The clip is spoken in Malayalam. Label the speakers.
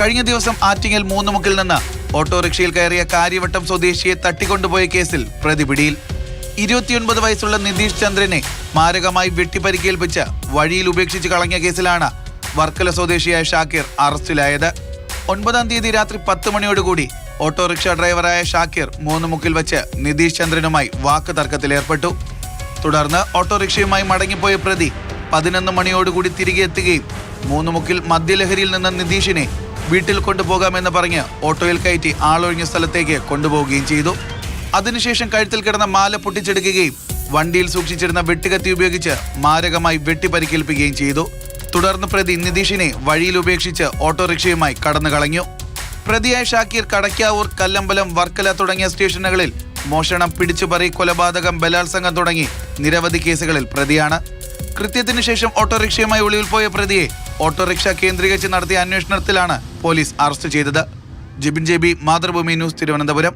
Speaker 1: കഴിഞ്ഞ ദിവസം ആറ്റിങ്ങൽ മൂന്നുമുക്കിൽ നിന്ന് ഓട്ടോറിക്ഷയിൽ കയറിയ കാര്യവട്ടം സ്വദേശിയെ തട്ടിക്കൊണ്ടുപോയ കേസിൽ പ്രതി പിടിയിൽ. 29 വയസ്സുള്ള നിതീഷ് ചന്ദ്രനെ മാരകമായി വെട്ടിപ്പരിക്കേൽപ്പിച്ച് വഴിയിൽ ഉപേക്ഷിച്ച് കളഞ്ഞ കേസിലാണ് വർക്കല സ്വദേശിയായ ഷാക്കിർ അറസ്റ്റിലായത്. 9-ാം തീയതി രാത്രി 10 മണിയോടുകൂടി ഓട്ടോറിക്ഷ ഡ്രൈവറായ ഷാക്കിർ മൂന്നുമുക്കിൽ വെച്ച് നിതീഷ് ചന്ദ്രനുമായി വാക്ക് തർക്കത്തിലേർപ്പെട്ടു. തുടർന്ന് ഓട്ടോറിക്ഷയുമായി മടങ്ങിപ്പോയ പ്രതി 11 മണിയോടുകൂടി തിരികെ എത്തുകയും മൂന്നുമുക്കിൽ മദ്യലഹരിയിൽ നിന്ന് നിതീഷിനെ വീട്ടിൽ കൊണ്ടുപോകാമെന്ന് പറഞ്ഞ് ഓട്ടോയിൽ കയറ്റി ആളൊഴിഞ്ഞ സ്ഥലത്തേക്ക് കൊണ്ടുപോവുകയും ചെയ്തു. അതിനുശേഷം കഴുത്തിൽ കിടന്ന മാല പൊട്ടിച്ചെടുക്കുകയും വണ്ടിയിൽ സൂക്ഷിച്ചിരുന്ന വെട്ടുകത്തി ഉപയോഗിച്ച് മാരകമായി വെട്ടിപ്പരിക്കേൽപ്പിക്കുകയും ചെയ്തു. തുടർന്ന് പ്രതി നിതീഷിനെ വഴിയിൽ ഉപേക്ഷിച്ച് ഓട്ടോറിക്ഷയുമായി കടന്നു കളഞ്ഞു. പ്രതിയായ ഷാക്കിർ കടക്കാവൂർ, കല്ലമ്പലം, വർക്കല തുടങ്ങിയ സ്റ്റേഷനുകളിൽ മോഷണം, പിടിച്ചുപറി, കൊലപാതകം, ബലാത്സംഗം തുടങ്ങി നിരവധി കേസുകളിൽ പ്രതിയാണ്. കൃത്യത്തിനു ശേഷം ഓട്ടോറിക്ഷയുമായി ഒളിവിൽ പോയ പ്രതിയെ ഓട്ടോറിക്ഷ കേന്ദ്രീകരിച്ച് നടത്തിയ അന്വേഷണത്തിലാണ് പോലീസ് അറസ്റ്റ് ചെയ്തത്. Jibin JB, Mathrubhumi news, Thiruvananthapuram.